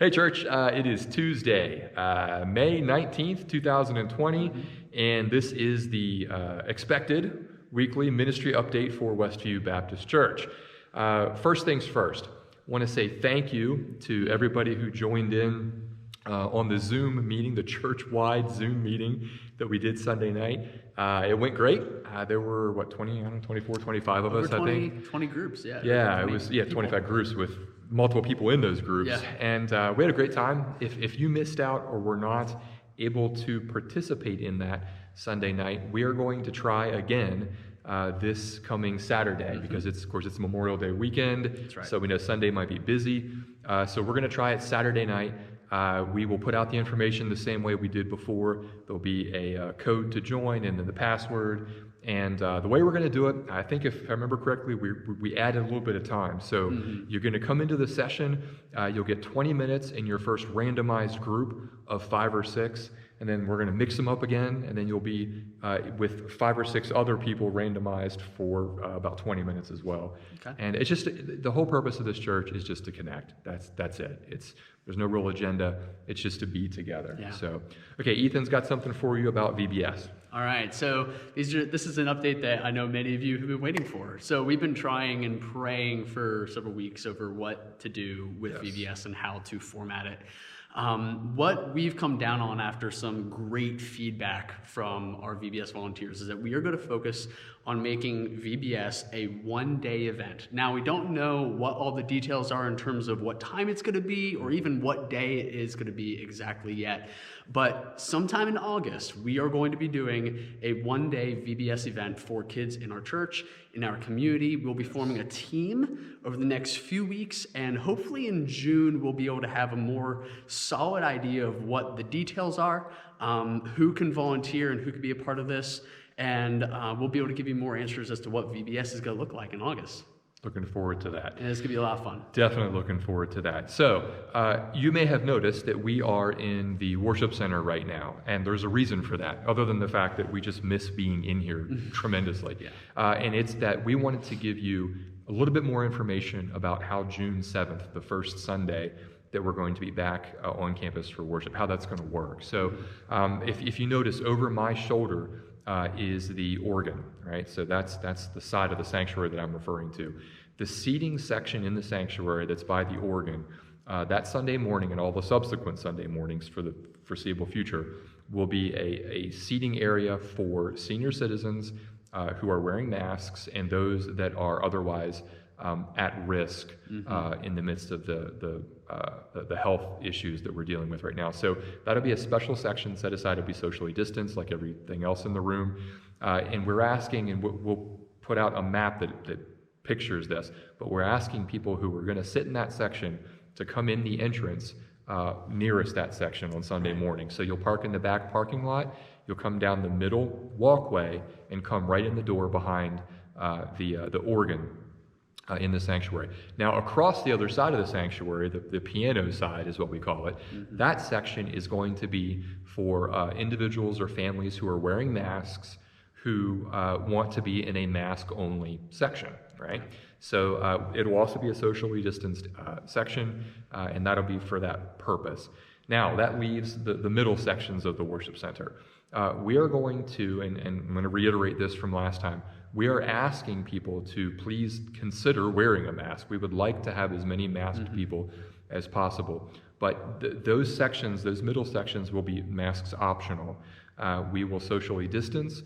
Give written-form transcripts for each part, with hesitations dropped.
Hey, church, it is Tuesday, May 19th, 2020, and this is the expected weekly ministry update for Westview Baptist Church. First things first, I want to say thank you to everybody who joined in on the Zoom meeting, the church-wide Zoom meeting that we did Sunday night. It went great. There were, 24, 25 of us, I think. 20 groups, yeah. Yeah, it was 25 groups with multiple people in those groups. Yeah. And we had a great time. If you missed out or were not able to participate in that Sunday night, we are going to try again this coming Saturday because it's Memorial Day weekend. That's right. So we know Sunday might be busy. So we're going to try it Saturday night. We will put out the information the same way we did before. There'll be a code to join and then the password. And the way we're going to do it, I think if I remember correctly, we added a little bit of time. So you're going to come into the session, you'll get 20 minutes in your first randomized group of 5 or 6, and then we're going to mix them up again, and then you'll be with 5 or 6 other people randomized for about 20 minutes as well. Okay. And it's just, the whole purpose of this church is just to connect. That's it. There's no real agenda. It's just to be together. Yeah. So, okay, Ethan's got something for you about VBS. All right, so this is an update that I know many of you have been waiting for. So we've been trying and praying for several weeks over what to do with VBS and how to format it. What we've come down on after some great feedback from our VBS volunteers is that we are going to focus on making VBS a one-day event. Now, we don't know what all the details are in terms of what time it's going to be or even what day it is going to be exactly yet. But sometime in August, we are going to be doing a one-day VBS event for kids in our church, in our community. We'll be forming a team over the next few weeks, and hopefully in June, we'll be able to have a more solid idea of what the details are, who can volunteer and who can be a part of this, and we'll be able to give you more answers as to what VBS is going to look like in August. Looking forward to that. And it's going to be a lot of fun. Definitely looking forward to that. So, you may have noticed that we are in the worship center right now, and there's a reason for that, other than the fact that we just miss being in here tremendously. Yeah. And it's that we wanted to give you a little bit more information about how June 7th, the first Sunday, that we're going to be back on campus for worship, how that's going to work. So, if you notice, over my shoulder is the organ, right? So that's the side of the sanctuary that I'm referring to. The seating section in the sanctuary that's by the organ, that Sunday morning and all the subsequent Sunday mornings for the foreseeable future will be a seating area for senior citizens who are wearing masks and those that are otherwise at risk in the midst of the health issues that we're dealing with right now. So that'll be a special section set aside to be socially distanced like everything else in the room. And we're asking, and we'll put out a map that pictures this, but we're asking people who are going to sit in that section to come in the entrance nearest that section on Sunday morning. So you'll park in the back parking lot, you'll come down the middle walkway and come right in the door behind the organ in the sanctuary. Now, across the other side of the sanctuary, the piano side is what we call it, that section is going to be for individuals or families who are wearing masks who want to be in a mask-only section, right? So it'll also be a socially distanced section, and that'll be for that purpose. Now, that leaves the middle sections of the worship center. We are going to, and I'm going to reiterate this from last time, we are asking people to please consider wearing a mask. We would like to have as many masked people as possible. But those sections, those middle sections, will be masks optional. We will socially distance.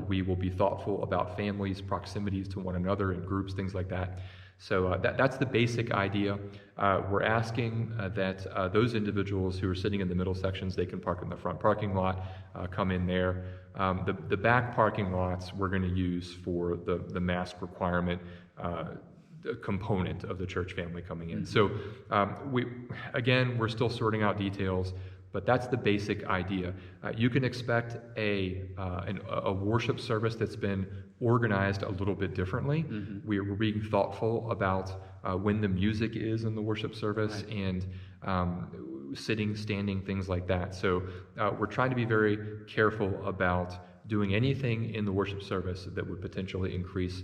We will be thoughtful about families, proximities to one another in groups, things like that. So that's the basic idea. We're asking that those individuals who are sitting in the middle sections, they can park in the front parking lot, come in there. The back parking lots we're going to use for the mask requirement component of the church family coming in. So we're still sorting out details, but that's the basic idea. You can expect a worship service that's been organized a little bit differently. We're being thoughtful about when the music is in the worship service and sitting, standing, things like that. So we're trying to be very careful about doing anything in the worship service that would potentially increase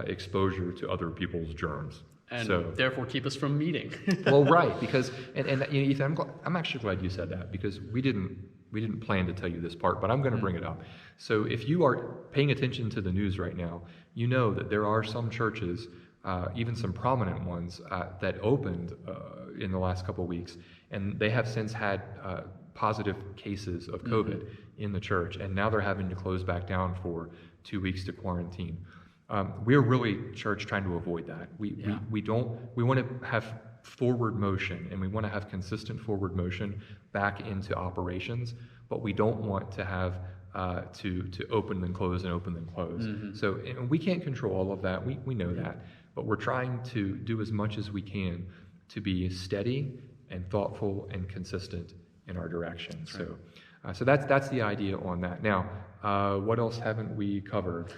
exposure to other people's germs. And So, therefore keep us from meeting. well, right, because and you know, Ethan, I'm actually glad you said that, because we didn't plan to tell you this part, but I'm going to bring it up. So if you are paying attention to the news right now, you know that there are some churches, even some prominent ones, that opened in the last couple of weeks, and they have since had positive cases of COVID in the church, and now they're having to close back down for 2 weeks to quarantine. We're really, church, trying to avoid that. We want to have forward motion, and we want to have consistent forward motion back into operations, but we don't want to have to open then close and open then close. So and we can't control all of that. We know that, but we're trying to do as much as we can to be steady and thoughtful and consistent in our direction. That's right. So that's the idea on that. Now, what else haven't we covered?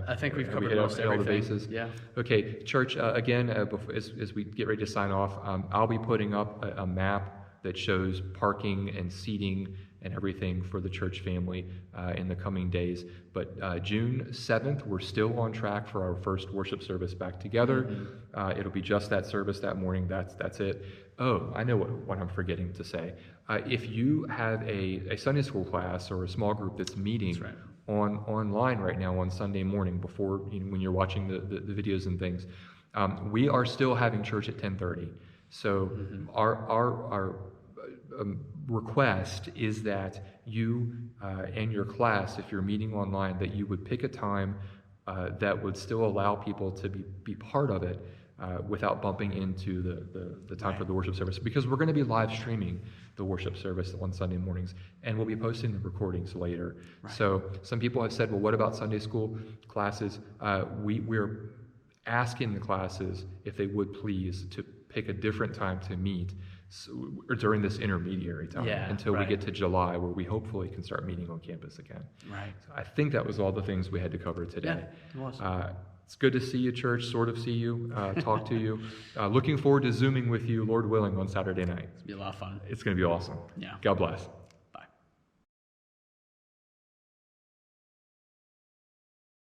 I think we've have covered we hit most all the everything. bases? Yeah. Okay, church, again, as we get ready to sign off, I'll be putting up a map that shows parking and seating and everything for the church family in the coming days. But June 7th, we're still on track for our first worship service back together. It'll be just that service that morning. That's it. Oh, I know what I'm forgetting to say. If you have a Sunday school class or a small group that's meeting online right now on Sunday morning before, when you're watching the videos and things, we are still having church at 10:30. So our request is that you and your class, if you're meeting online, that you would pick a time that would still allow people to be part of it without bumping into the time for the worship service, because we're going to be live streaming the worship service on Sunday mornings, and we'll be posting the recordings later. So some people have said, well, what about Sunday school classes? We're asking the classes if they would please to pick a different time to meet during this intermediary time until we get to July, where we hopefully can start meeting on campus again. Right. So I think that was all the things we had to cover today. Yeah, it was. It's good to see you, church, sort of see you, talk to you. Looking forward to Zooming with you, Lord willing, on Saturday night. It's going to be a lot of fun. It's going to be awesome. Yeah. God bless.